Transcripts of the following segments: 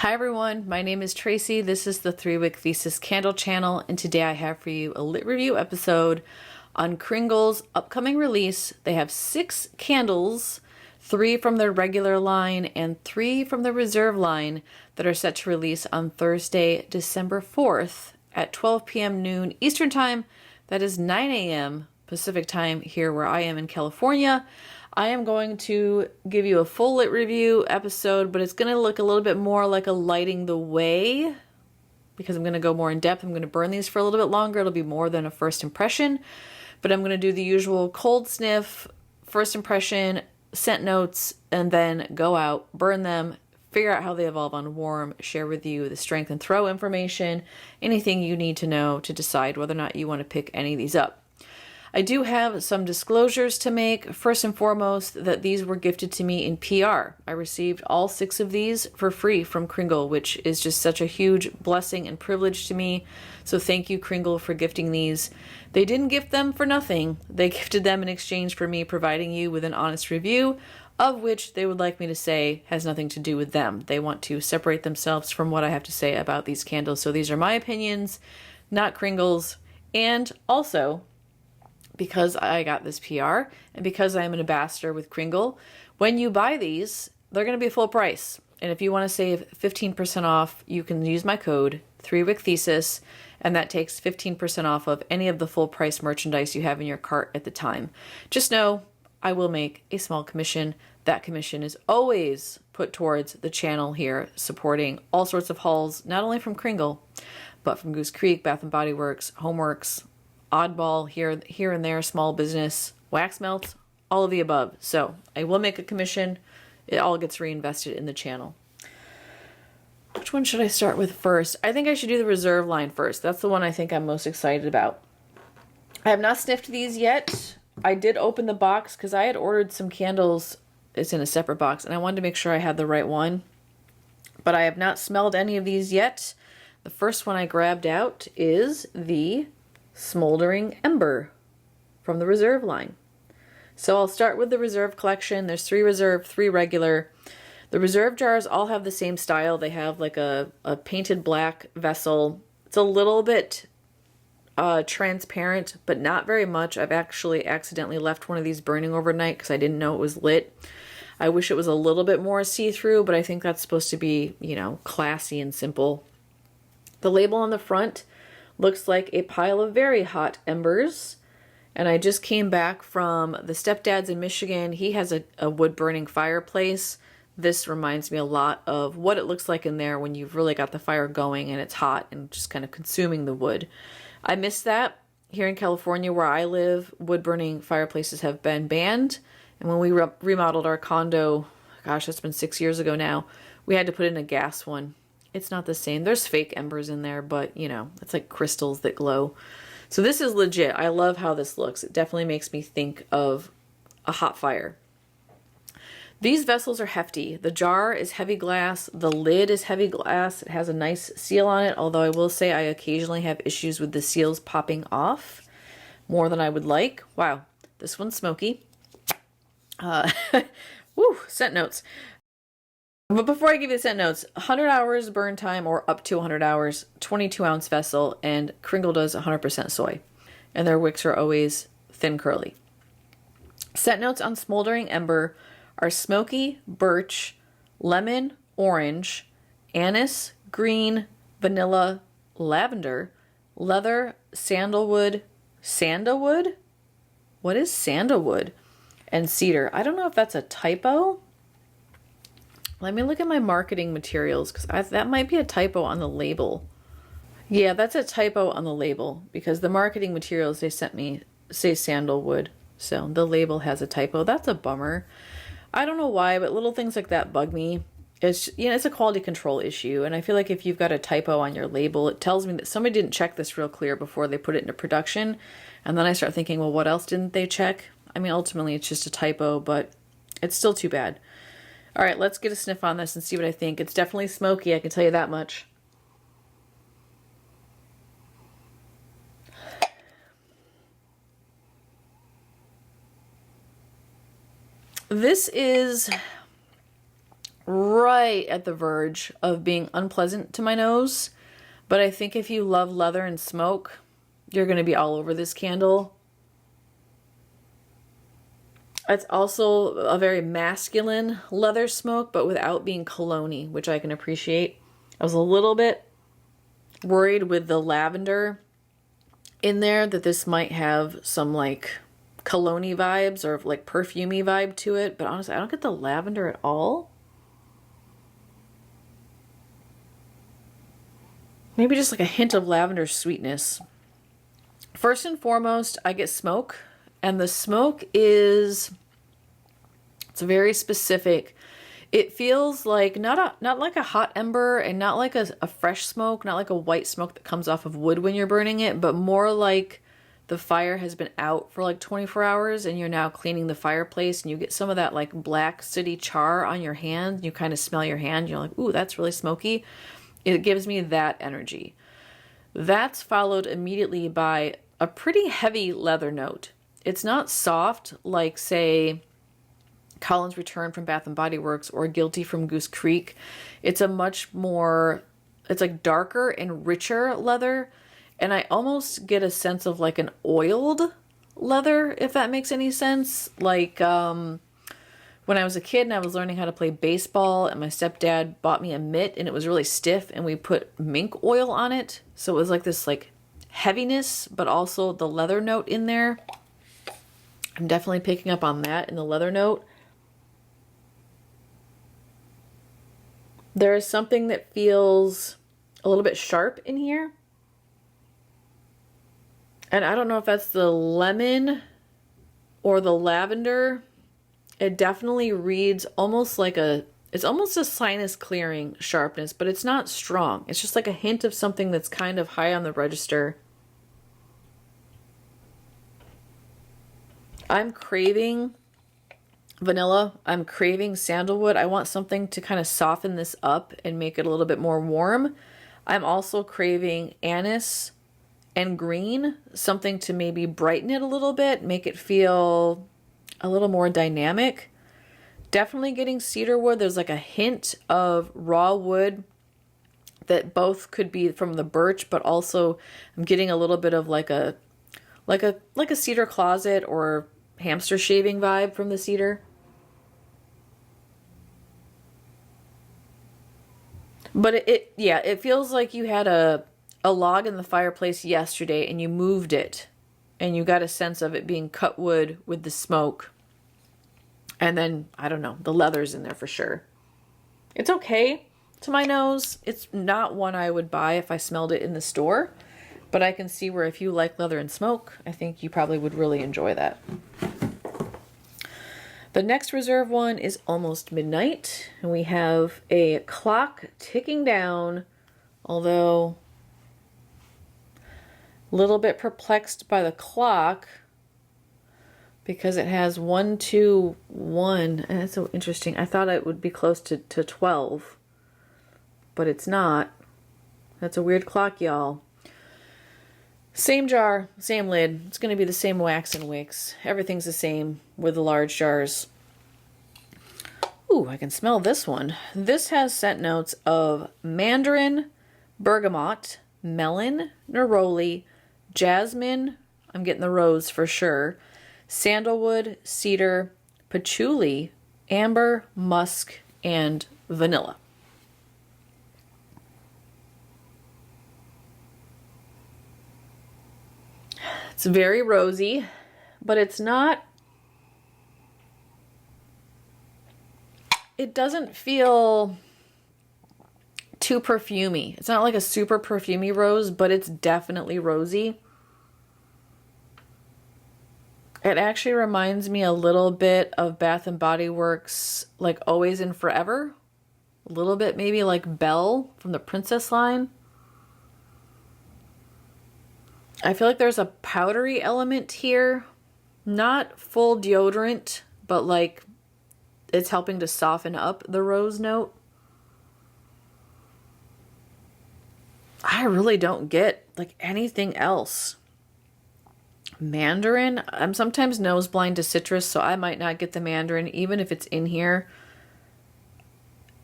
Hi everyone, my name is Tracy. This is the 3-Wick Thesis Candle channel, and today I have for you a lit review episode on Kringle's upcoming release. They have 6 candles, 3 from their regular line and 3 from the reserve line that are set to release on Thursday, December 4th at 12 p.m. noon Eastern Time. That is 9 a.m. Pacific Time here where I am in California. I am going to give you a full lit review episode, but it's going to look a little bit more like a lighting the way because I'm going to go more in depth. I'm going to burn these for a little bit longer. It'll be more than a first impression, but I'm going to do the usual cold sniff, first impression, scent notes, and then go out, burn them, figure out how they evolve on warm, share with you the strength and throw information, anything you need to know to decide whether or not you want to pick any of these up. I do have some disclosures to make. First and foremost, that these were gifted to me in PR. I received all 6 of these for free from Kringle, which is just such a huge blessing and privilege to me. So thank you, Kringle, for gifting these. They didn't gift them for nothing. They gifted them in exchange for me providing you with an honest review, of which they would like me to say has nothing to do with them. They want to separate themselves from what I have to say about these candles. So these are my opinions, not Kringle's. And also, because I got this PR and because I'm an ambassador with Kringle, when you buy these, they're going to be full price. And if you want to save 15% off, you can use my code 3Wick Thesis, and that takes 15% off of any of the full price merchandise you have in your cart at the time. Just know I will make a small commission. That commission is always put towards the channel here, supporting all sorts of hauls, not only from Kringle, but from Goose Creek, Bath & Body Works, Homeworks, Oddball, here and there, small business, wax melts, all of the above. So I will make a commission. It all gets reinvested in the channel. Which one should I start with first? I think I should do the reserve line first. That's the one I think I'm most excited about. I have not sniffed these yet. I did open the box because I had ordered some candles. It's in a separate box, and I wanted to make sure I had the right one. But I have not smelled any of these yet. The first one I grabbed out is the Smoldering Ember from the reserve line. So I'll start with the reserve collection. There's 3 reserve, 3 regular. The reserve jars all have the same style. They have like a painted black vessel. It's a little bit transparent, but not very much. I've actually accidentally left one of these burning overnight because I didn't know it was lit. I wish it was a little bit more see-through, but I think that's supposed to be, you know, classy and simple. The label on the front looks like a pile of very hot embers. And I just came back from the stepdad's in Michigan. He has a wood burning fireplace. This reminds me a lot of what it looks like in there when you've really got the fire going and it's hot and just kind of consuming the wood. I miss that. Here in California where I live, wood burning fireplaces have been banned. And when we remodeled our condo, gosh, that's been 6 years ago now, we had to put in a gas one. It's not the same. There's fake embers in there, but, you know, it's like crystals that glow. So this is legit. I love how this looks. It definitely makes me think of a hot fire. These vessels are hefty. The jar is heavy glass. The lid is heavy glass. It has a nice seal on it, although I will say I occasionally have issues with the seals popping off more than I would like. Wow, this one's smoky. Woo, scent notes. But before I give you the scent notes, 100 hours burn time or up to 100 hours, 22-ounce vessel, and Kringle does 100% soy. And their wicks are always thin curly. Scent notes on Smoldering Ember are smoky, birch, lemon, orange, anise, green, vanilla, lavender, leather, sandalwood. Sandalwood? What is sandalwood? And cedar. I don't know if that's a typo. Let me look at my marketing materials because that might be a typo on the label. Yeah, that's a typo on the label because the marketing materials they sent me say sandalwood. So the label has a typo. That's a bummer. I don't know why, but little things like that bug me. It's, you know, it's a quality control issue. And I feel like if you've got a typo on your label, it tells me that somebody didn't check this real clear before they put it into production. And then I start thinking, well, what else didn't they check? I mean, ultimately it's just a typo, but it's still too bad. All right, let's get a sniff on this and see what I think. It's definitely smoky, I can tell you that much. This is right at the verge of being unpleasant to my nose. But I think if you love leather and smoke, you're going to be all over this candle. It's also a very masculine leather smoke, but without being cologne-y, which I can appreciate. I was a little bit worried with the lavender in there that this might have some like cologne-y vibes or like perfumey vibe to it, but honestly, I don't get the lavender at all. Maybe just like a hint of lavender sweetness. First and foremost, I get smoke, and the smoke is, it's very specific. It feels like not like a hot ember and not like a fresh smoke, not like a white smoke that comes off of wood when you're burning it, but more like the fire has been out for like 24 hours and you're now cleaning the fireplace and you get some of that like black sooty char on your hand. You kind of smell your hand. You're like, ooh, that's really smoky. It gives me that energy. That's followed immediately by a pretty heavy leather note. It's not soft like, say, Colin's Return from Bath & Body Works or Guilty from Goose Creek. It's a much more, it's like darker and richer leather. And I almost get a sense of like an oiled leather, if that makes any sense. Like when I was a kid and I was learning how to play baseball and my stepdad bought me a mitt and it was really stiff and we put mink oil on it. So it was like this like heaviness, but also the leather note in there. I'm definitely picking up on that in the leather note. There is something that feels a little bit sharp in here. And I don't know if that's the lemon or the lavender. It definitely reads almost like it's almost a sinus clearing sharpness, but it's not strong. It's just like a hint of something that's kind of high on the register. I'm craving vanilla. I'm craving sandalwood. I want something to kind of soften this up and make it a little bit more warm. I'm also craving anise and green, something to maybe brighten it a little bit, make it feel a little more dynamic. Definitely getting cedar wood. There's like a hint of raw wood that both could be from the birch, but also I'm getting a little bit of like a cedar closet or hamster shaving vibe from the cedar. But it feels like you had a log in the fireplace yesterday and you moved it and you got a sense of it being cut wood with the smoke. And then, I don't know, the leather's in there for sure. It's okay to my nose. It's not one I would buy if I smelled it in the store. But I can see where if you like leather and smoke, I think you probably would really enjoy that. The next reserve one is Almost Midnight. And we have a clock ticking down, although a little bit perplexed by the clock because it has 1, 2, 1. And that's so interesting. I thought it would be close to 12, but it's not. That's a weird clock, y'all. Same jar, same lid. It's going to be the same wax and wicks. Everything's the same with the large jars. Ooh, I can smell this one. This has scent notes of mandarin, bergamot, melon, neroli, jasmine, I'm getting the rose for sure, sandalwood, cedar, patchouli, amber, musk, and vanilla. It's very rosy, but it's not, it doesn't feel too perfumey. It's not like a super perfumey rose, but it's definitely rosy. It actually reminds me a little bit of Bath and Body Works, like Always and Forever. A little bit maybe like Belle from the Princess line. I feel like there's a powdery element here. Not full deodorant, but like it's helping to soften up the rose note. I really don't get like anything else. Mandarin, I'm sometimes nose blind to citrus, so I might not get the mandarin even if it's in here.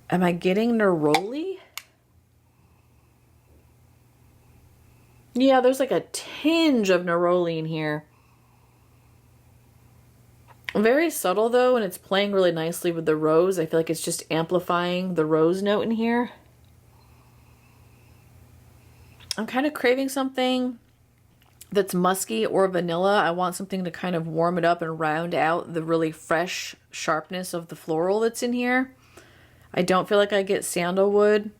Am I getting neroli? Yeah, there's like a tinge of neroli in here. Very subtle though, and it's playing really nicely with the rose. I feel like it's just amplifying the rose note in here. I'm kind of craving something that's musky or vanilla. I want something to kind of warm it up and round out the really fresh sharpness of the floral that's in here. I don't feel like I get sandalwood.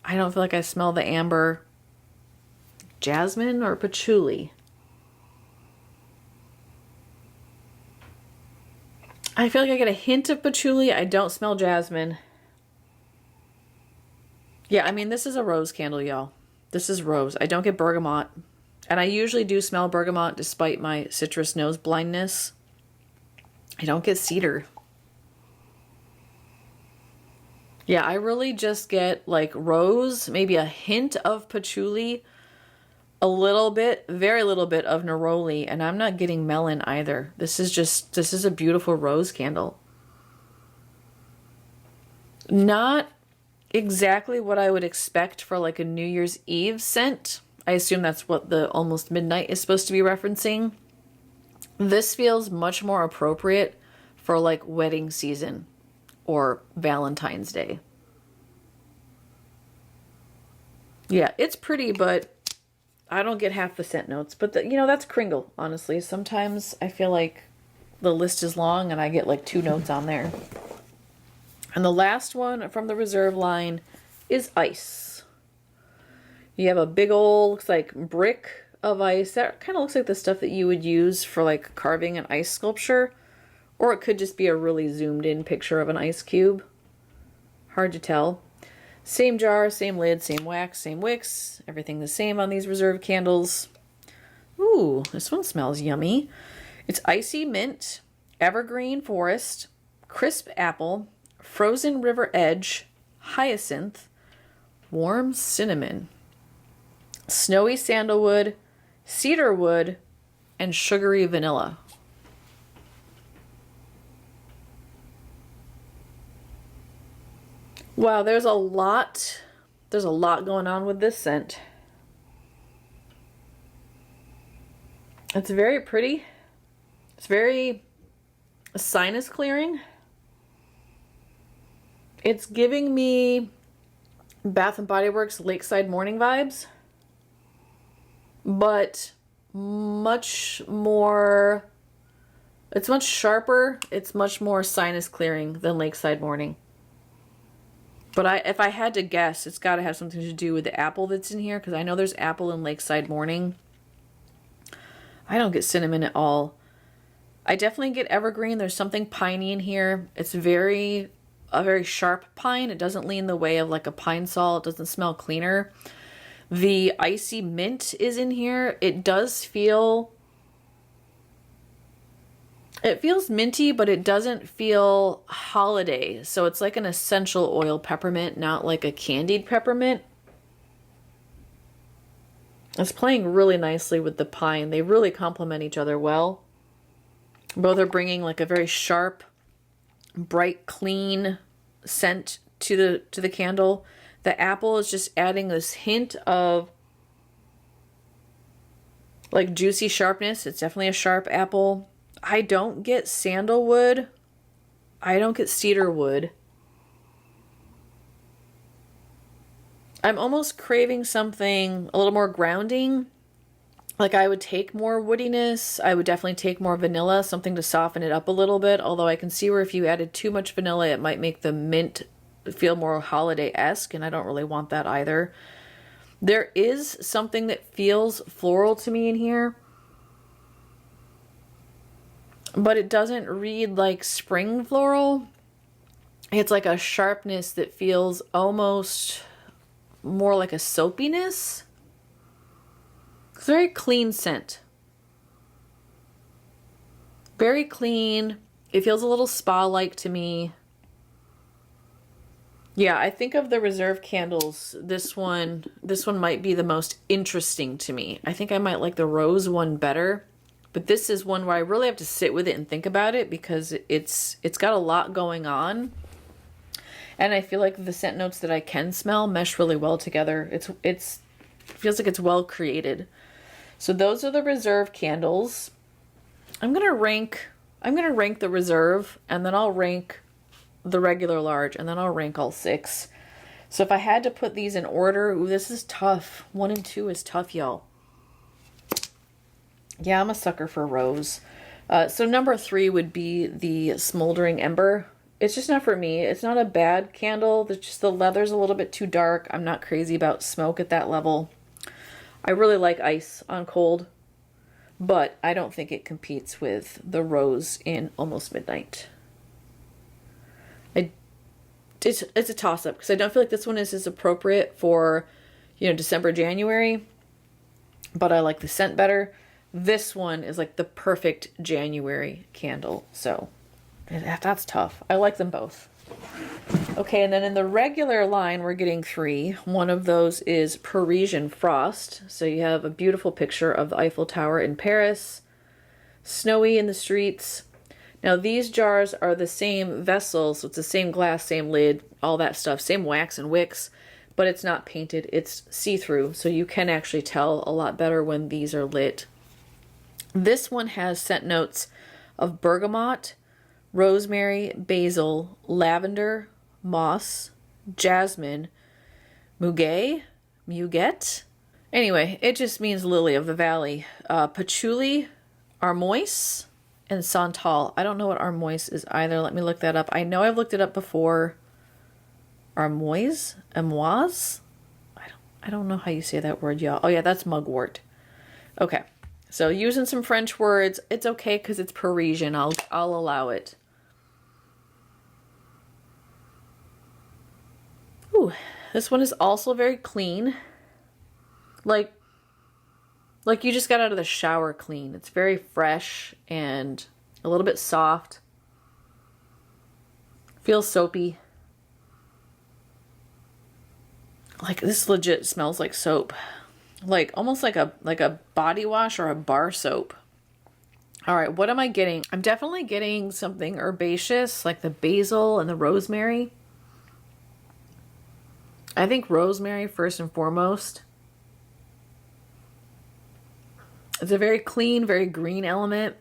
I don't feel like I smell the amber. Jasmine or patchouli? I feel like I get a hint of patchouli. I don't smell jasmine. Yeah, I mean, this is a rose candle, y'all. This is rose. I don't get bergamot. And I usually do smell bergamot despite my citrus nose blindness. I don't get cedar. Yeah, I really just get like rose, maybe a hint of patchouli, a little bit, very little bit of neroli, and I'm not getting melon either. This is a beautiful rose candle. Not exactly what I would expect for like a New Year's Eve scent. I assume that's what the almost midnight is supposed to be referencing. This feels much more appropriate for like wedding season or Valentine's Day. Yeah, it's pretty, but I don't get half the scent notes. But you know, that's Kringle, honestly. Sometimes I feel like the list is long and I get like 2 notes on there. And the last one from the Reserve line is ice. You have a big old, looks like brick of ice. That kind of looks like the stuff that you would use for like carving an ice sculpture. Or it could just be a really zoomed in picture of an ice cube. Hard to tell. Same jar, same lid, same wax, same wicks. Everything the same on these Reserve candles. Ooh, this one smells yummy. It's icy mint, evergreen forest, crisp apple, frozen river edge, hyacinth, warm cinnamon, snowy sandalwood, cedar wood, and sugary vanilla. Wow, there's a lot going on with this scent. It's very pretty. It's very sinus clearing. It's giving me Bath and Body Works Lakeside Morning vibes, but much more, it's much sharper. It's much more sinus clearing than Lakeside Morning. But if I had to guess, it's got to have something to do with the apple that's in here, because I know there's apple in Lakeside Morning. I don't get cinnamon at all. I definitely get evergreen. There's something piney in here. It's a very sharp pine. It doesn't lean the way of like a pine sol. It doesn't smell cleaner. The icy mint is in here. It does feel... It feels minty, but it doesn't feel holiday. So it's like an essential oil peppermint, not like a candied peppermint. It's playing really nicely with the pine. They really complement each other well. Both are bringing like a very sharp, bright, clean scent to the candle. The apple is just adding this hint of like juicy sharpness. It's definitely a sharp apple. I don't get sandalwood. I don't get cedar wood. I'm almost craving something a little more grounding. Like I would take more woodiness. I would definitely take more vanilla, something to soften it up a little bit. Although I can see where if you added too much vanilla, it might make the mint feel more holiday-esque, and I don't really want that either. There is something that feels floral to me in here, but it doesn't read like spring floral. It's like a sharpness that feels almost more like a soapiness. It's a very clean scent. Very clean. It feels a little spa-like to me. Yeah, I think of the Reserve candles, this one might be the most interesting to me. I think I might like the rose one better. But this is one where I really have to sit with it and think about it, because it's got a lot going on. And I feel like the scent notes that I can smell mesh really well together. It feels like it's well created. So those are the Reserve candles. I'm gonna rank the Reserve, and then I'll rank the regular large, and then I'll rank all 6. So if I had to put these in order, ooh, this is tough. 1 and 2 is tough, y'all. Yeah, I'm a sucker for rose. So number 3 would be the Smoldering Ember. It's just not for me. It's not a bad candle. It's just the leather's a little bit too dark. I'm not crazy about smoke at that level. I really like ice on cold, but I don't think it competes with the rose in Almost Midnight. It's a toss-up because I don't feel like this one is as appropriate for, December, January, but I like the scent better. This one is like the perfect January candle, so that's tough. I like them both. Okay, and then in the regular line, we're getting 3. One of those is Parisian Frost. So you have a beautiful picture of the Eiffel Tower in Paris, snowy in the streets. Now these jars are the same vessel, so it's the same glass, same lid, all that stuff, same wax and wicks, but it's not painted, it's see-through, so you can actually tell a lot better when these are lit. This one has scent notes of bergamot, rosemary, basil, lavender, moss, jasmine, muguet. Anyway, it just means lily of the valley. Patchouli, armoise, and santal. I don't know what armoise is either. Let me look that up. I know I've looked it up before. Armoise? Amoise? I don't know how you say that word, y'all. Oh yeah, that's mugwort. Okay. So using some French words, it's okay because it's Parisian. I'll allow it. Ooh, this one is also very clean. Like you just got out of the shower clean. It's very fresh and a little bit soft. Feels soapy. Like this legit smells like soap. Like almost like a body wash or a bar soap. All right, what am I getting? I'm definitely getting something herbaceous, like the basil and the rosemary. I think rosemary first and foremost. It's a very clean, very green element.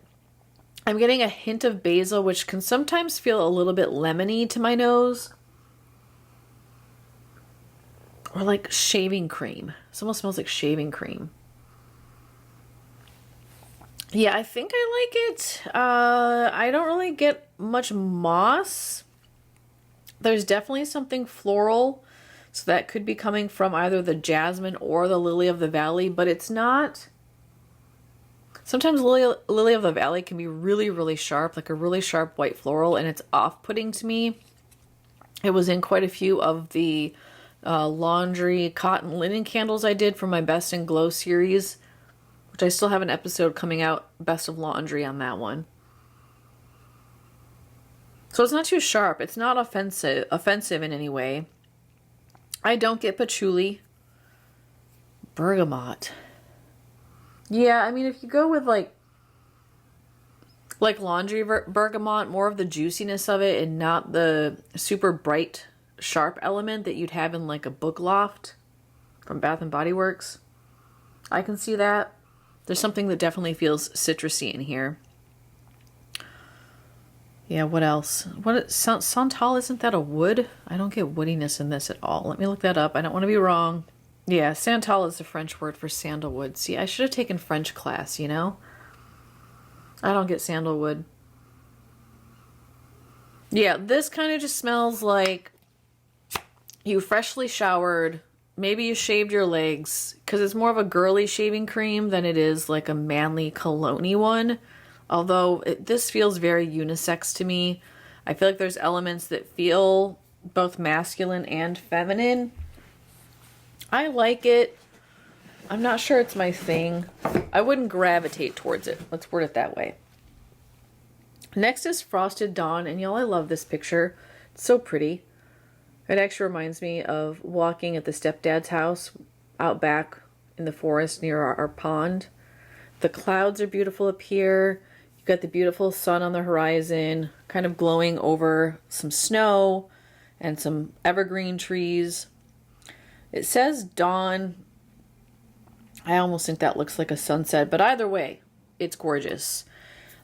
I'm getting a hint of basil, which can sometimes feel a little bit lemony to my nose. Or like shaving cream. It almost smells like shaving cream. Yeah, I think I like it. I don't really get much moss. There's definitely something floral. So that could be coming from either the jasmine or the lily of the valley, but it's not. Sometimes lily of the valley can be really, really sharp, like a really sharp white floral, and it's off-putting to me. It was in quite a few of the laundry cotton linen candles I did for my Best in Glow series, which I still have an episode coming out, Best of Laundry, on that one. So it's not too sharp. It's not offensive in any way. I don't get patchouli. Bergamot. Yeah, I mean, if you go with like laundry bergamot, more of the juiciness of it and not the super bright, sharp element that you'd have in like a Book Loft from Bath and Body Works. I can see that. There's something that definitely feels citrusy in here. Yeah, what else? Santal, isn't that a wood? I don't get woodiness in this at all. Let me look that up. I don't want to be wrong. Yeah, santal is the French word for sandalwood. See, I should have taken French class, you know? I don't get sandalwood. Yeah, this kind of just smells like you freshly showered. Maybe you shaved your legs, because it's more of a girly shaving cream than it is like a manly cologne-y one. Although this feels very unisex to me. I feel like there's elements that feel both masculine and feminine. I like it. I'm not sure it's my thing. I wouldn't gravitate towards it. Let's word it that way. Next is Frosted Dawn, and y'all, I love this picture. It's so pretty. It actually reminds me of walking at the stepdad's house out back in the forest near our pond. The clouds are beautiful up here. You've got the beautiful sun on the horizon, kind of glowing over some snow. and some evergreen trees. It says dawn. I almost think that looks like a sunset, but either way, it's gorgeous.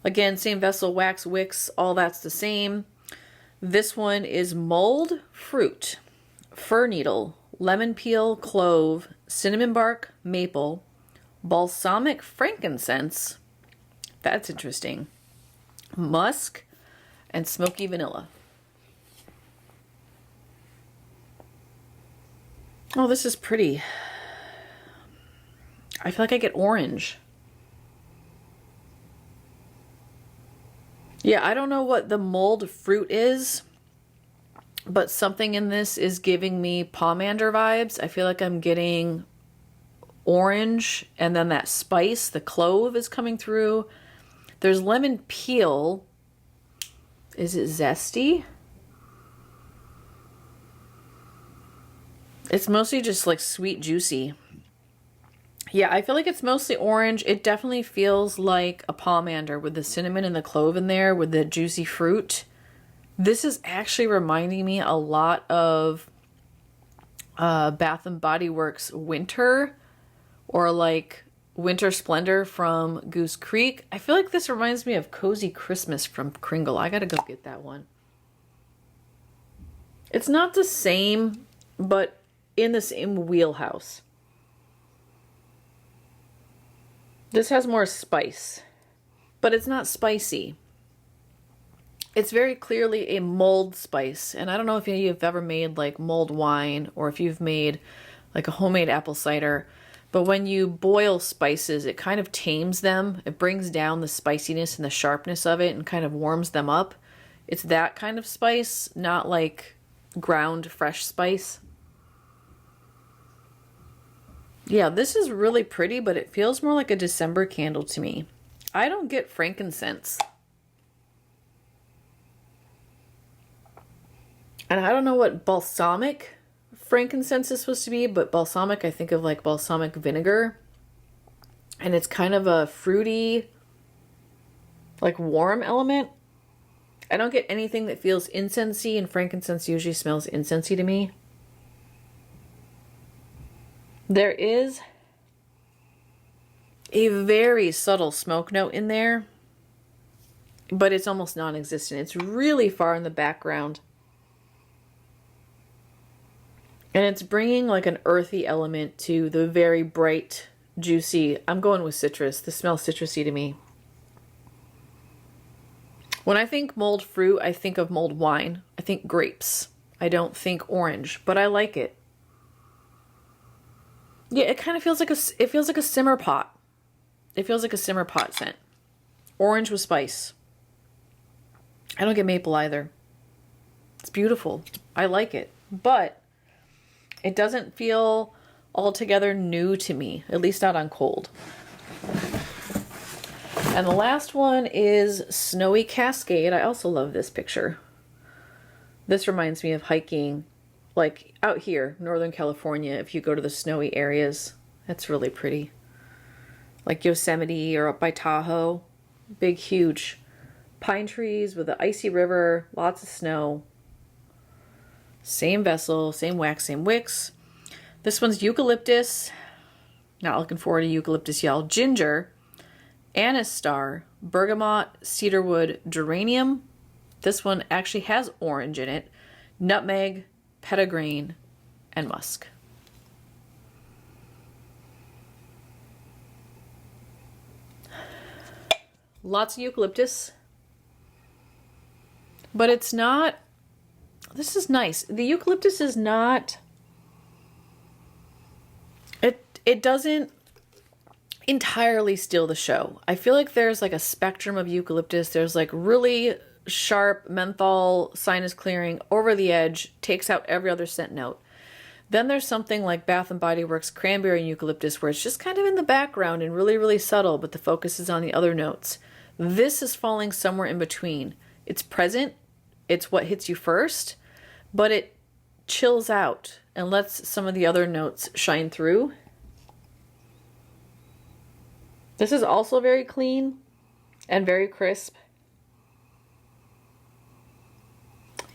Again, same vessel, wax, wicks, all that's the same. This one is mulled fruit, fir needle, lemon peel, clove, cinnamon bark, maple, balsamic frankincense. That's interesting. Musk and smoky vanilla. Oh, this is pretty. I feel like I get orange. Yeah, I don't know what the mulled fruit is, but something in this is giving me pomander vibes. I feel like I'm getting orange, and then that spice, the clove, is coming through. There's lemon peel. Is it zesty? It's mostly just like sweet, juicy. Yeah, I feel like it's mostly orange. It definitely feels like a pomander with the cinnamon and the clove in there with the juicy fruit. This is actually reminding me a lot of Bath and Body Works Winter, or like Winter Splendor from Goose Creek. I feel like this reminds me of Cozy Christmas from Kringle. I gotta go get that one. It's not the same, but in the same wheelhouse. This has more spice, but it's not spicy. It's very clearly a mulled spice. And I don't know if you've ever made like mulled wine, or if you've made like a homemade apple cider, but when you boil spices, it kind of tames them. It brings down the spiciness and the sharpness of it and kind of warms them up. It's that kind of spice, not like ground fresh spice. Yeah, this is really pretty, but it feels more like a December candle to me. I don't get frankincense. And I don't know what balsamic frankincense is supposed to be, but balsamic, I think of like balsamic vinegar. And it's kind of a fruity, like warm element. I don't get anything that feels incensey, and frankincense usually smells incensey to me. There is a very subtle smoke note in there, but it's almost non-existent. It's really far in the background. And it's bringing like an earthy element to the very bright, juicy. I'm going with citrus. This smells citrusy to me. When I think mulled fruit, I think of mulled wine. I think grapes. I don't think orange, but I like it. Yeah, it kind of feels like a simmer pot. It feels like a simmer pot scent. Orange with spice. I don't get maple either. It's beautiful. I like it. But it doesn't feel altogether new to me, at least not on cold. And the last one is Snowy Cascade. I also love this picture. This reminds me of hiking, like out here, Northern California, if you go to the snowy areas. That's really pretty. Like Yosemite or up by Tahoe. Big, huge pine trees with an icy river, lots of snow. Same vessel, same wax, same wicks. This one's eucalyptus. Not looking forward to eucalyptus, y'all. Ginger, anise star, bergamot, cedarwood, geranium. This one actually has orange in it. Nutmeg, petitgrain, and musk. Lots of eucalyptus. But it's not... This is nice. The eucalyptus is not... It doesn't entirely steal the show. I feel like there's like a spectrum of eucalyptus. There's like really sharp menthol, sinus clearing, over the edge, takes out every other scent note. Then there's something like Bath and Body Works cranberry and eucalyptus, where it's just kind of in the background and really, really subtle, but the focus is on the other notes. This is falling somewhere in between. It's present, it's what hits you first, but it chills out and lets some of the other notes shine through. This is also very clean and very crisp.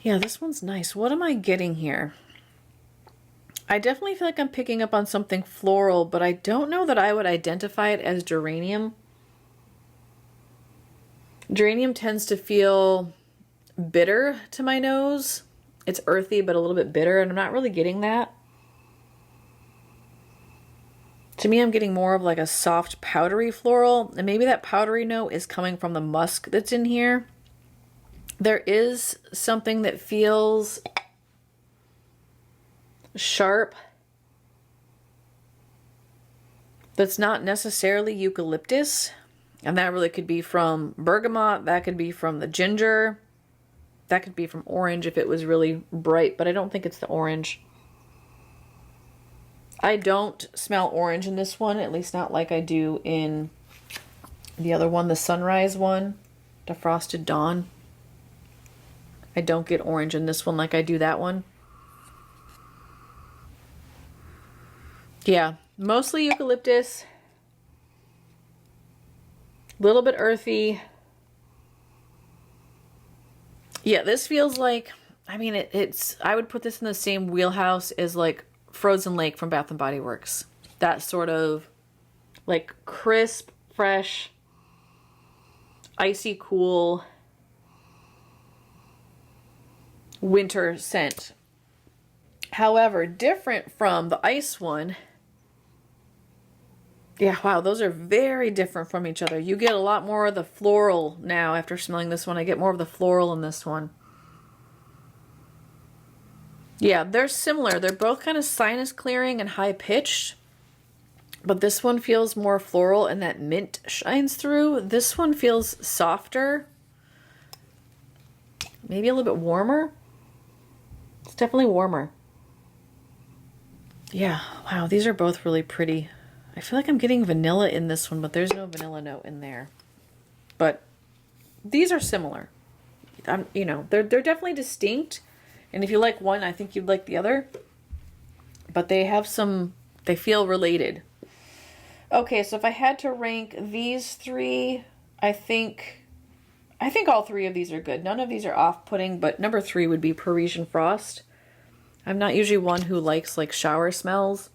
Yeah, this one's nice. What am I getting here? I definitely feel like I'm picking up on something floral, but I don't know that I would identify it as geranium. Geranium tends to feel bitter to my nose. It's earthy, but a little bit bitter, and I'm not really getting that. To me, I'm getting more of like a soft, powdery floral, and maybe that powdery note is coming from the musk that's in here. There is something that feels sharp that's not necessarily eucalyptus, and that really could be from bergamot, that could be from the ginger, that could be from orange if it was really bright, but I don't think it's the orange. I don't smell orange in this one, at least not like I do in the other one, the sunrise one, the frosted dawn. I don't get orange in this one like I do that one. Yeah, mostly eucalyptus. A little bit earthy. Yeah, this feels like, I mean, it's, I would put this in the same wheelhouse as like Frozen Lake from Bath & Body Works. That sort of like crisp, fresh, icy cool winter scent. However, different from the ice one. Yeah, wow, those are very different from each other. You get a lot more of the floral now after smelling this one. I get more of the floral in this one. Yeah, they're similar. They're both kind of sinus clearing and high pitched. But this one feels more floral and that mint shines through. This one feels softer. Maybe a little bit warmer. It's definitely warmer. Yeah, wow, these are both really pretty. I feel like I'm getting vanilla in this one, but there's no vanilla note in there. But these are similar. You know, they're definitely distinct. And if you like one, I think you'd like the other. But they have some, they feel related. Okay, so if I had to rank these three, I think all three of these are good. None of these are off-putting, but number 3 would be Parisian Frost. I'm not usually one who likes like shower smells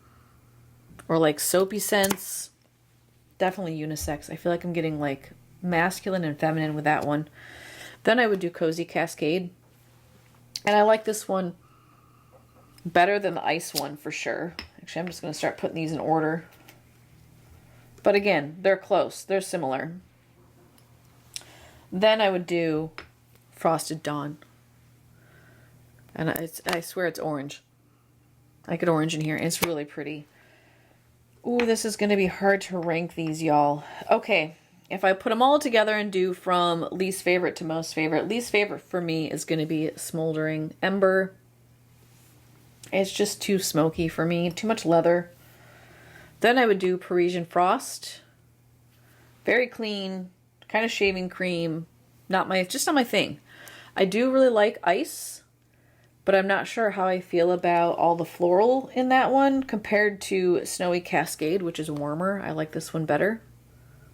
or like soapy scents. Definitely unisex. I feel like I'm getting like masculine and feminine with that one. Then I would do Snowy Cascade. And I like this one better than the ice one for sure. Actually, I'm just going to start putting these in order. But again, they're close. They're similar. Then I would do Frosted Dawn. And I swear it's orange. I get orange in here. It's really pretty. Ooh, this is going to be hard to rank these, y'all. Okay, if I put them all together and do from least favorite to most favorite, least favorite for me is going to be Smoldering Ember. It's just too smoky for me. Too much leather. Then I would do Parisian Frost. Very clean, kind of shaving cream. Just not my thing. I do really like ice, but I'm not sure how I feel about all the floral in that one compared to Snowy Cascade, which is warmer. I like this one better.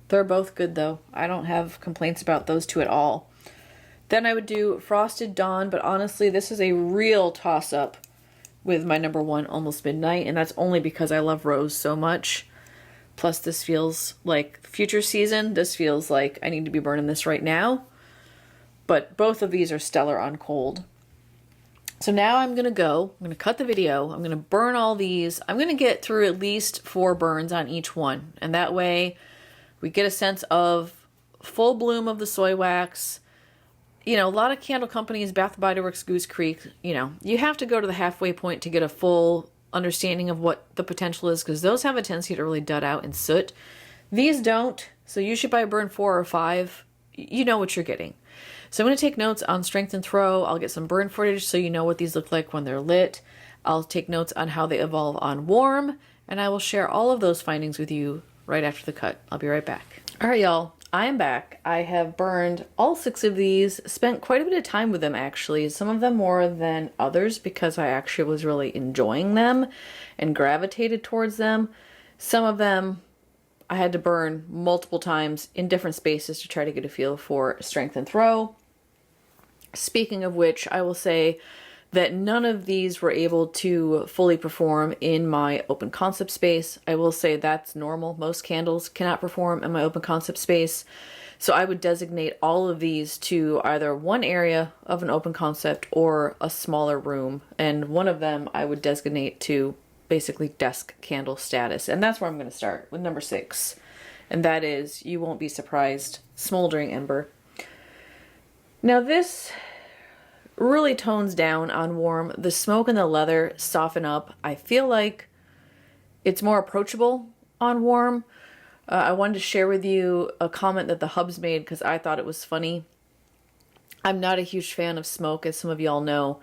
They're both good though. I don't have complaints about those two at all. Then I would do Frosted Dawn, but honestly, this is a real toss-up with my number 1, Almost Midnight, and that's only because I love Rose so much. Plus, this feels like future season. This feels like I need to be burning this right now. But both of these are stellar on cold. So now I'm going to cut the video. I'm going to burn all these. I'm going to get through at least 4 burns on each one. And that way we get a sense of full bloom of the soy wax. You know, a lot of candle companies, Bath & Body Works, Goose Creek, you know, you have to go to the halfway point to get a full understanding of what the potential is, because those have a tendency to really dud out in soot. These don't, so usually by burn 4 or 5, you know what you're getting. So I'm going to take notes on strength and throw. I'll get some burn footage so you know what these look like when they're lit. I'll take notes on how they evolve on warm, and I will share all of those findings with you right after the cut. I'll be right back. All right, y'all. I am back. I have burned all 6 of these, spent quite a bit of time with them actually, some of them more than others because I actually was really enjoying them and gravitated towards them. Some of them I had to burn multiple times in different spaces to try to get a feel for strength and throw. Speaking of which, I will say that none of these were able to fully perform in my open concept space. I will say that's normal. Most candles cannot perform in my open concept space. So I would designate all of these to either one area of an open concept or a smaller room. And one of them I would designate to basically desk candle status. And that's where I'm going to start with number 6. And that is, you won't be surprised, Smoldering Ember. Now this really tones down on warm. The smoke and the leather soften up. I feel like it's more approachable on warm. I wanted to share with you a comment that the Hubs made because I thought it was funny. I'm not a huge fan of smoke, as some of y'all know,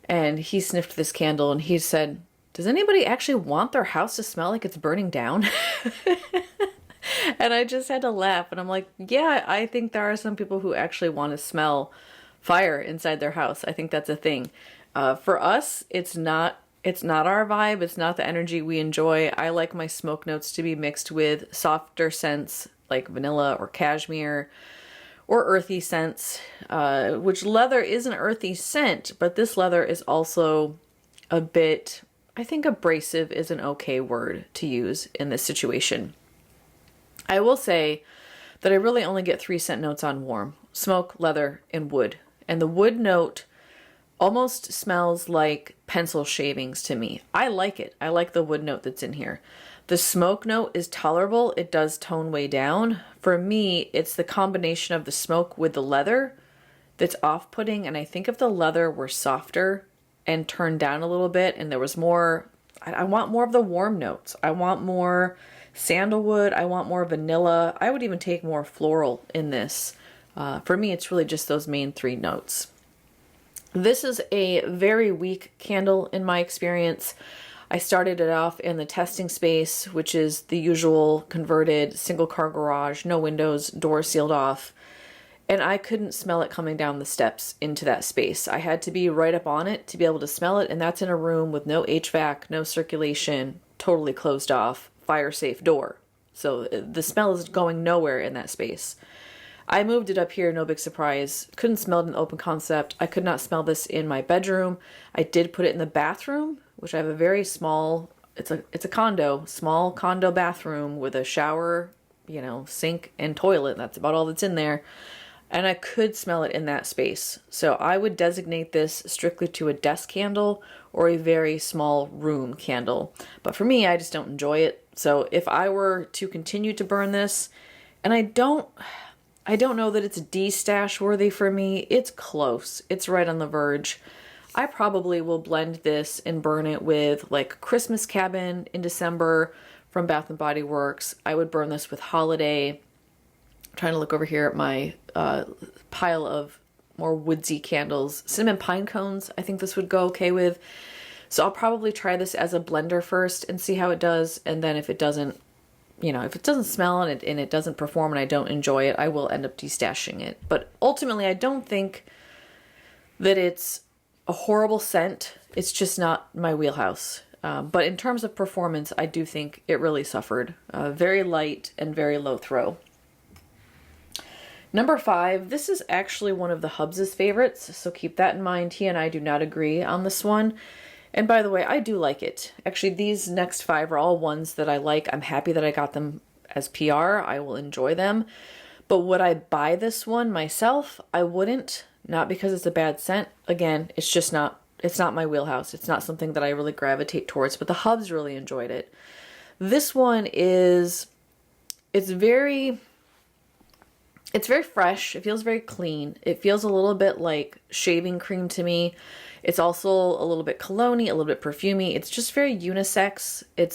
and he sniffed this candle and he said, "Does anybody actually want their house to smell like it's burning down?" And I just had to laugh, and I'm like, yeah, I think there are some people who actually want to smell fire inside their house. I think that's a thing. For us, it's not our vibe. It's not the energy we enjoy. I like my smoke notes to be mixed with softer scents like vanilla or cashmere or earthy scents, which leather is an earthy scent, but this leather is also a bit, I think abrasive is an okay word to use in this situation. I will say that I really only get 3 scent notes on warm: smoke, leather, and wood. And the wood note almost smells like pencil shavings to me. I like it. I like the wood note that's in here. The smoke note is tolerable. It does tone way down. For me, it's the combination of the smoke with the leather that's off-putting. And I think if the leather were softer and turned down a little bit and there was more, I want more of the warm notes. I want more sandalwood. I want more vanilla. I would even take more floral in this. For me, it's really just those main 3 notes. This is a very weak candle in my experience. I started it off in the testing space, which is the usual converted single car garage, no windows, doors sealed off. And I couldn't smell it coming down the steps into that space. I had to be right up on it to be able to smell it. And that's in a room with no HVAC, no circulation, totally closed off, fire safe door. So the smell is going nowhere in that space. I moved it up here, no big surprise. Couldn't smell it in the open concept. I could not smell this in my bedroom. I did put it in the bathroom, which I have a very small, it's a condo, small condo bathroom with a shower, sink and toilet. That's about all that's in there. And I could smell it in that space. So I would designate this strictly to a desk candle or a very small room candle. But for me, I just don't enjoy it. So if I were to continue to burn this, and I don't know that it's de-stash worthy for me. It's close. It's right on the verge. I probably will blend this and burn it with like Christmas Cabin in December from Bath & Body Works. I would burn this with Holiday. I'm trying to look over here at my pile of more woodsy candles. Cinnamon Pine Cones, I think this would go okay with. So I'll probably try this as a blender first and see how it does. And then if it doesn't smell and it doesn't perform and I don't enjoy it, I will end up destashing it. But ultimately, I don't think that it's a horrible scent. It's just not my wheelhouse. But in terms of performance, I do think it really suffered. Very light and very low throw. Number 5, this is actually one of the Hubs' favorites, so keep that in mind. He and I do not agree on this one. And by the way, I do like it. Actually, these next 5 are all ones that I like. I'm happy that I got them as PR. I will enjoy them. But would I buy this one myself? I wouldn't. Not because it's a bad scent. Again, it's not my wheelhouse. It's not something that I really gravitate towards, but the Hubs really enjoyed it. This one it's very fresh. It feels very clean. It feels a little bit like shaving cream to me. It's also a little bit cologne-y, a little bit perfumey. It's just very unisex. It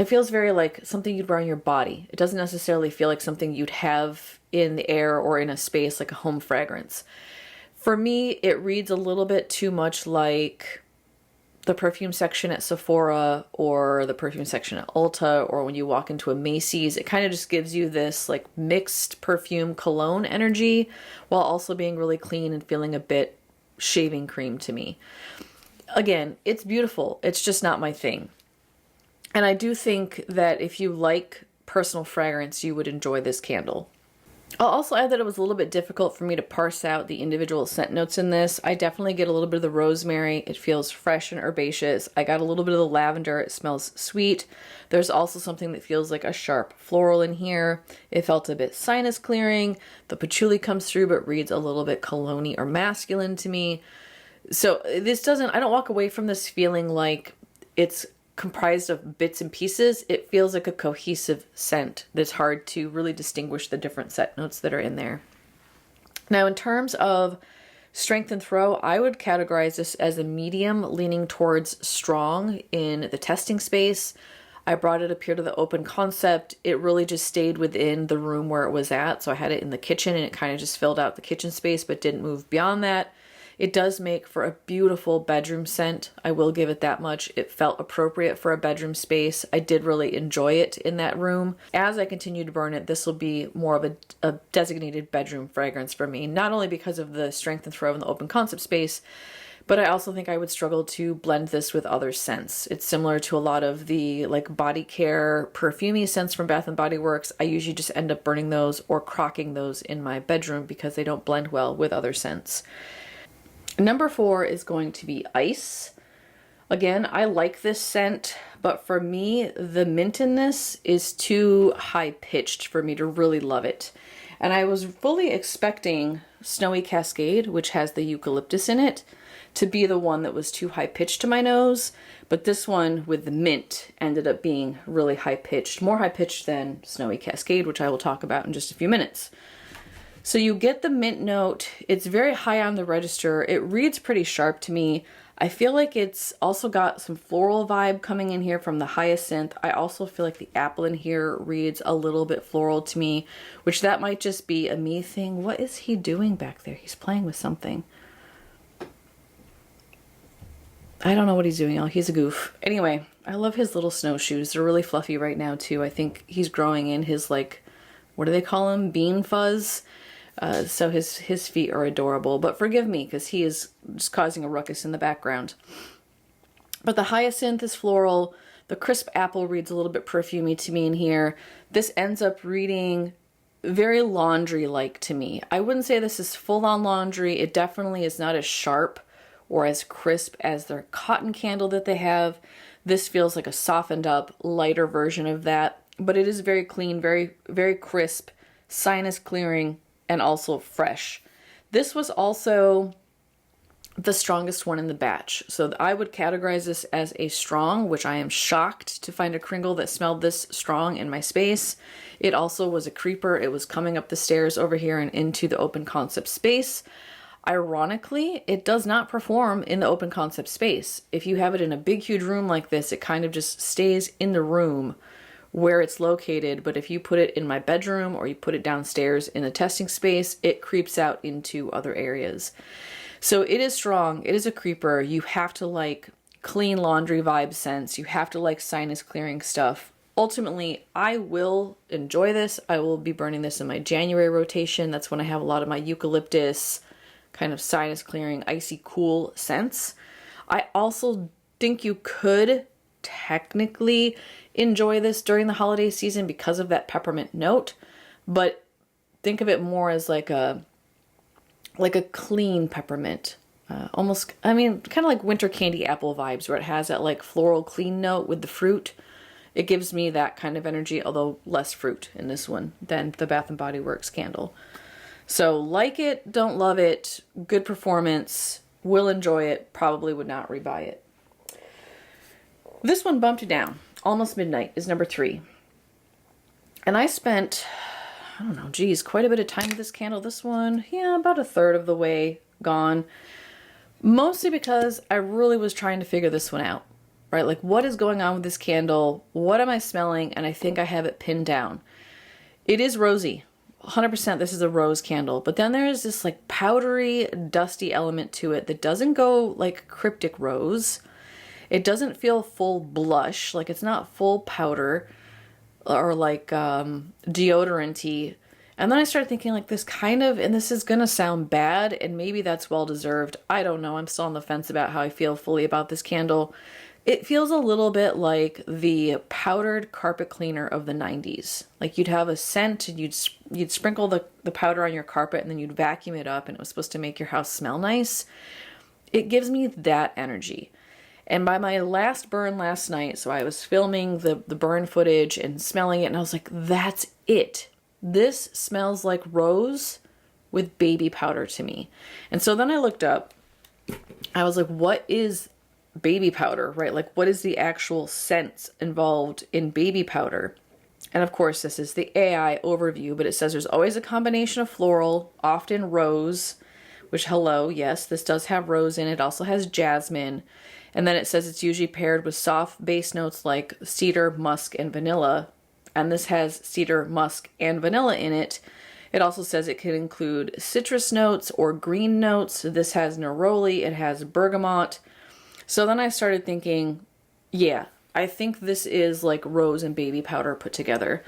feels very like something you'd wear on your body. It doesn't necessarily feel like something you'd have in the air or in a space like a home fragrance. For me, it reads a little bit too much like the perfume section at Sephora or the perfume section at Ulta, or when you walk into a Macy's. It kind of just gives you this like mixed perfume cologne energy while also being really clean and feeling a bit shaving cream to me. Again, it's beautiful. It's just not my thing. And I do think that if you like personal fragrance, you would enjoy this candle. I'll also add that it was a little bit difficult for me to parse out the individual scent notes in this. I definitely get a little bit of the rosemary. It feels fresh and herbaceous. I got a little bit of the lavender. It smells sweet. There's also something that feels like a sharp floral in here. It felt a bit sinus clearing. The patchouli comes through but reads a little bit cologne or masculine to me. So this doesn't, I don't walk away from this feeling like it's comprised of bits and pieces. It feels like a cohesive scent that's hard to really distinguish the different scent notes that are in there. Now, in terms of strength and throw, I would categorize this as a medium leaning towards strong in the testing space. I brought it up here to the open concept. It really just stayed within the room where it was at. So I had it in the kitchen and it kind of just filled out the kitchen space, but didn't move beyond that. It does make for a beautiful bedroom scent. I will give it that much. It felt appropriate for a bedroom space. I did really enjoy it in that room. As I continue to burn it, this will be more of a designated bedroom fragrance for me, not only because of the strength and throw in the open concept space, but I also think I would struggle to blend this with other scents. It's similar to a lot of the like body care perfumey scents from Bath & Body Works. I usually just end up burning those or crocking those in my bedroom because they don't blend well with other scents. Number 4 is going to be Ice. Again, I like this scent, but for me, the mint in this is too high-pitched for me to really love it. And I was fully expecting Snowy Cascade, which has the eucalyptus in it, to be the one that was too high-pitched to my nose, but this one with the mint ended up being really high-pitched, more high-pitched than Snowy Cascade, which I will talk about in just a few minutes. So you get the mint note. It's very high on the register. It reads pretty sharp to me. I feel like it's also got some floral vibe coming in here from the hyacinth. I also feel like the apple in here reads a little bit floral to me, which that might just be a me thing. What is he doing back there? He's playing with something. I don't know what he's doing, y'all. He's a goof. Anyway, I love his little snowshoes. They're really fluffy right now too. I think he's growing in his, like, what do they call him? Bean fuzz. So his feet are adorable, but forgive me because he is just causing a ruckus in the background. But the hyacinth is floral. The crisp apple reads a little bit perfumey to me in here. This ends up reading very laundry-like to me. I wouldn't say this is full-on laundry. It definitely is not as sharp or as crisp as their cotton candle that they have. This feels like a softened up, lighter version of that, but it is very clean, very, very crisp, sinus clearing, and also fresh. This was also the strongest one in the batch. So I would categorize this as a strong, which I am shocked to find a Kringle that smelled this strong in my space. It also was a creeper. It was coming up the stairs over here and into the open concept space. Ironically, it does not perform in the open concept space. If you have it in a big, huge room like this, it kind of just stays in the room where it's located, but if you put it in my bedroom or you put it downstairs in the testing space, it creeps out into other areas. So it is strong. It is a creeper. You have to like clean laundry vibe scents. You have to like sinus clearing stuff. Ultimately, I will enjoy this. I will be burning this in my January rotation. That's when I have a lot of my eucalyptus kind of sinus clearing, icy cool scents. I also think you could technically enjoy this during the holiday season because of that peppermint note, but think of it more as like a clean peppermint, almost, I mean, kind of like winter candy apple vibes, where it has that like floral clean note with the fruit. It gives me that kind of energy, although less fruit in this one than the Bath & Body Works candle. So like it, don't love it, good performance, will enjoy it, probably would not rebuy it. This one bumped down. Almost Midnight is number 3. And I spent, I don't know, geez, quite a bit of time with this candle. This one, yeah, about a third of the way gone. Mostly because I really was trying to figure this one out, right? Like, what is going on with this candle? What am I smelling? And I think I have it pinned down. It is rosy. 100% this is a rose candle. But then there is this like powdery, dusty element to it that doesn't go like cryptic rose. It doesn't feel full blush, like it's not full powder or like deodorant-y. And then I started thinking like this kind of, and this is gonna sound bad, and maybe that's well deserved. I don't know, I'm still on the fence about how I feel fully about this candle. It feels a little bit like the powdered carpet cleaner of the 90s. Like you'd have a scent and you'd sprinkle the powder on your carpet and then you'd vacuum it up and it was supposed to make your house smell nice. It gives me that energy. And by my last burn last night, so I was filming the burn footage and smelling it, and I was like, that's it. This smells like rose with baby powder to me. And so then I looked up. I was like, what is baby powder, right? Like, what is the actual scent involved in baby powder? And of course, this is the AI overview, but it says there's always a combination of floral, often rose, which, hello, yes, this does have rose in it. It also has jasmine. And then it says it's usually paired with soft base notes like cedar, musk, and vanilla. And this has cedar, musk, and vanilla in it. It also says it can include citrus notes or green notes. This has neroli, it has bergamot. So then I started thinking, yeah, I think this is like rose and baby powder put together.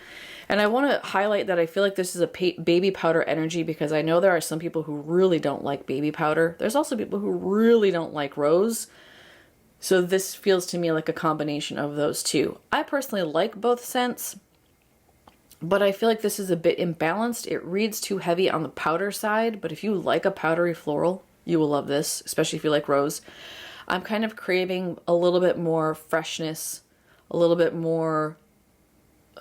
And I want to highlight that I feel like this is a baby powder energy because I know there are some people who really don't like baby powder. There's also people who really don't like rose. So this feels to me like a combination of those two. I personally like both scents, but I feel like this is a bit imbalanced. It reads too heavy on the powder side, but if you like a powdery floral, you will love this, especially if you like rose. I'm kind of craving a little bit more freshness, a little bit more,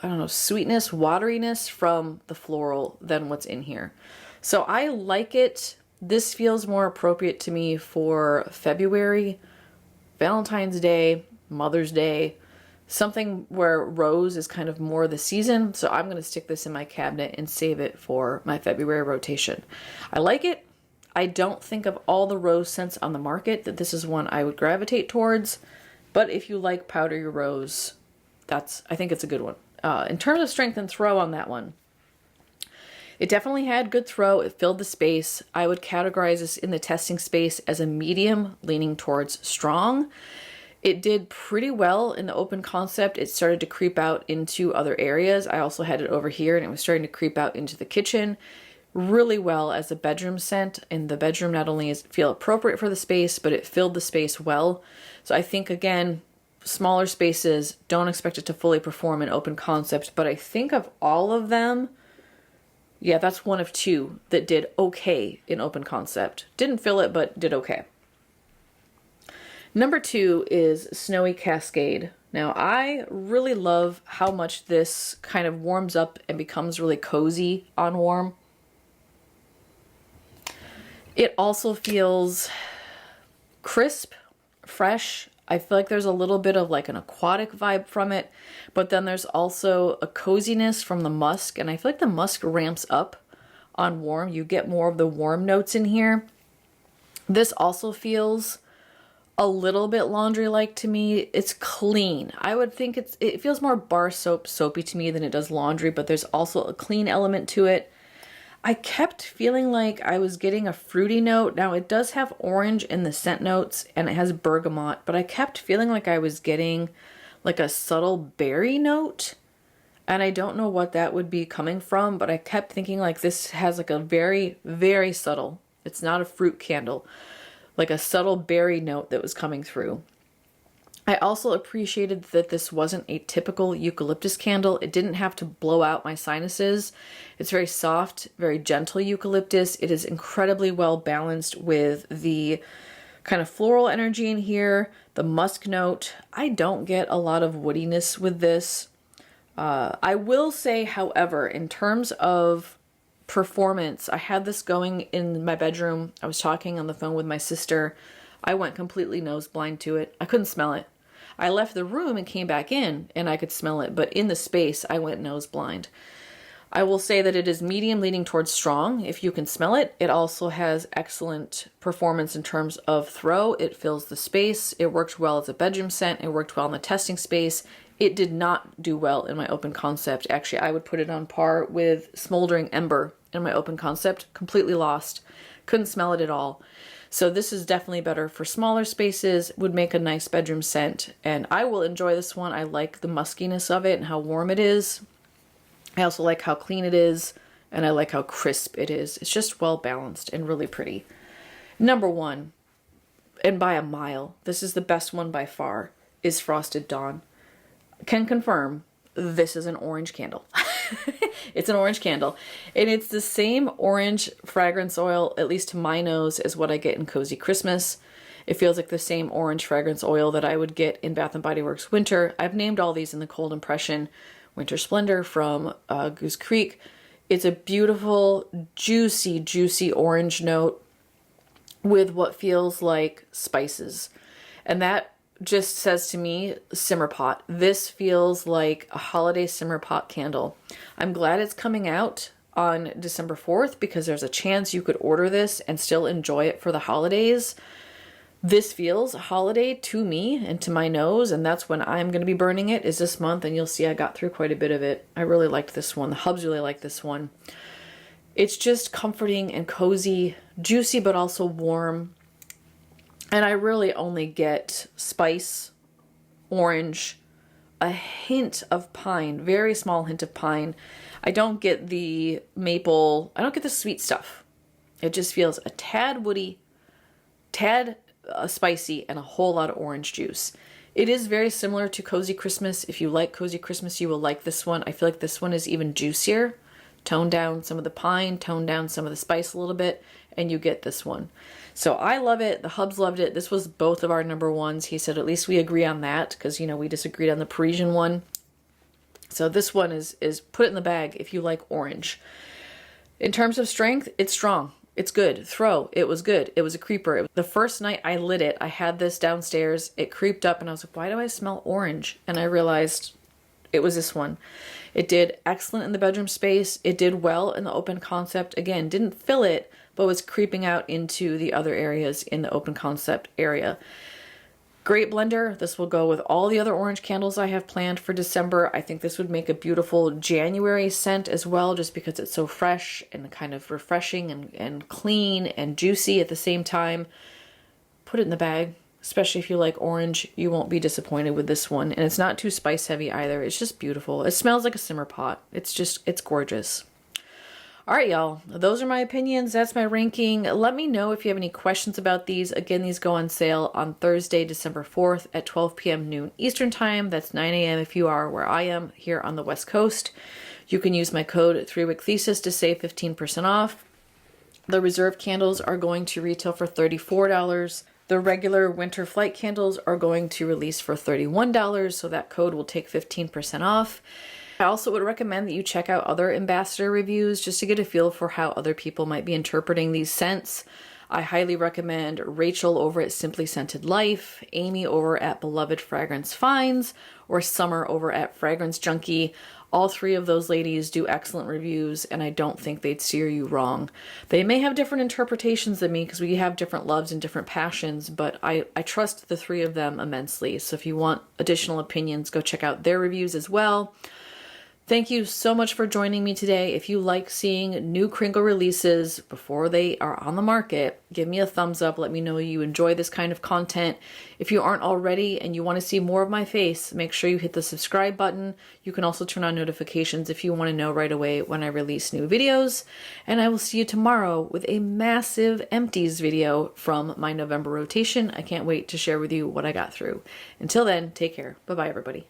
I don't know, sweetness, wateriness from the floral than what's in here. So I like it. This feels more appropriate to me for February, Valentine's Day, Mother's Day, something where rose is kind of more the season. So I'm going to stick this in my cabinet and save it for my February rotation. I like it. I don't think of all the rose scents on the market that this is one I would gravitate towards. But if you like powdery rose, I think it's a good one. In terms of strength and throw on that one, it definitely had good throw. It filled the space. I would categorize this in the testing space as a medium leaning towards strong. It did pretty well in the open concept. It started to creep out into other areas. I also had it over here and it was starting to creep out into the kitchen really well as a bedroom scent. And the bedroom not only is feel appropriate for the space, but it filled the space well. So I think, again, smaller spaces, don't expect it to fully perform in open concept. But I think of all of them, yeah, that's one of two that did okay in open concept. Didn't fill it, but did okay. Number 2 is Snowy Cascade. Now, I really love how much this kind of warms up and becomes really cozy on warm. It also feels crisp, fresh. I feel like there's a little bit of like an aquatic vibe from it, but then there's also a coziness from the musk, and I feel like the musk ramps up on warm. You get more of the warm notes in here. This also feels a little bit laundry-like to me. It's clean. I would think it feels more bar soapy to me than it does laundry, but there's also a clean element to it. I kept feeling like I was getting a fruity note. Now, it does have orange in the scent notes and it has bergamot, but I kept feeling like I was getting like a subtle berry note. And I don't know what that would be coming from, but I kept thinking like this has like a very, very subtle, it's not a fruit candle, like a subtle berry note that was coming through. I also appreciated that this wasn't a typical eucalyptus candle. It didn't have to blow out my sinuses. It's very soft, very gentle eucalyptus. It is incredibly well balanced with the kind of floral energy in here, the musk note. I don't get a lot of woodiness with this. I will say, however, in terms of performance, I had this going in my bedroom. I was talking on the phone with my sister. I went completely nose blind to it. I couldn't smell it. I left the room and came back in and I could smell it, but in the space I went nose blind. I will say that it is medium leaning towards strong if you can smell it. It also has excellent performance in terms of throw. It fills the space. It worked well as a bedroom scent. It worked well in the testing space. It did not do well in my open concept. Actually, I would put it on par with Smoldering Ember in my open concept. Completely lost. Couldn't smell it at all. So this is definitely better for smaller spaces, would make a nice bedroom scent, and I will enjoy this one. I like the muskiness of it and how warm it is. I also like how clean it is, and I like how crisp it is. It's just well balanced and really pretty. Number 1, and by a mile, this is the best one by far, is Frosted Dawn. Can confirm this is an orange candle. It's an orange candle, and it's the same orange fragrance oil, at least to my nose, as what I get in Cozy Christmas. It feels like the same orange fragrance oil that I would get in Bath & Body Works Winter. I've named all these in the Cold Impression. Winter Splendor from Goose Creek. It's a beautiful, juicy, juicy orange note with what feels like spices. And that just says to me, simmer pot. This feels like a holiday simmer pot candle. I'm glad it's coming out on December 4th because there's a chance you could order this and still enjoy it for the holidays. This feels a holiday to me and to my nose, and that's when I'm going to be burning it, is this month, and you'll see I got through quite a bit of it. I really liked this one. The hubs really like this one. It's just comforting and cozy, juicy but also warm. And I really only get spice, orange, a hint of pine, very small hint of pine. I don't get the maple, I don't get the sweet stuff. It just feels a tad woody, tad spicy, and a whole lot of orange juice. It is very similar to Cozy Christmas. If you like Cozy Christmas, you will like this one. I feel like this one is even juicier. Tone down some of the pine, tone down some of the spice a little bit, and you get this one. So I love it. The hubs loved it. This was both of our number ones. He said, at least we agree on that, because, you know, we disagreed on the Parisian one. So this one is put it in the bag if you like orange. In terms of strength, it's strong. It's good. Throw. It was good. It was a creeper. The first night I lit it, I had this downstairs. It creeped up and I was like, why do I smell orange? And I realized it was this one. It did excellent in the bedroom space. It did well in the open concept. Again, didn't fill it, but was creeping out into the other areas in the open concept area. Great blender. This will go with all the other orange candles I have planned for December. I think this would make a beautiful January scent as well, just because it's so fresh and kind of refreshing and clean and juicy at the same time. Put it in the bag, especially if you like orange. You won't be disappointed with this one. And it's not too spice heavy either. It's just beautiful. It smells like a simmer pot. It's gorgeous. All right, y'all, those are my opinions. That's my ranking. Let me know if you have any questions about these. Again, these go on sale on Thursday, December 4th at 12 p.m. noon Eastern time. That's 9 a.m. if you are where I am here on the West Coast. You can use my code 3weekthesis to save 15% off. The reserve candles are going to retail for $34. The regular winter flight candles are going to release for $31, so that code will take 15% off. I also would recommend that you check out other ambassador reviews just to get a feel for how other people might be interpreting these scents. I highly recommend Rachel over at Simply Scented Life, Amy over at Beloved Fragrance Finds, or Summer over at Fragrance Junkie. All three of those ladies do excellent reviews, and I don't think they'd steer you wrong. They may have different interpretations than me because we have different loves and different passions, but I trust the three of them immensely. So if you want additional opinions, go check out their reviews as well. Thank you so much for joining me today. If you like seeing new Kringle releases before they are on the market, give me a thumbs up. Let me know you enjoy this kind of content. If you aren't already and you want to see more of my face, make sure you hit the subscribe button. You can also turn on notifications if you want to know right away when I release new videos. And I will see you tomorrow with a massive empties video from my November rotation. I can't wait to share with you what I got through. Until then, take care. Bye-bye, everybody.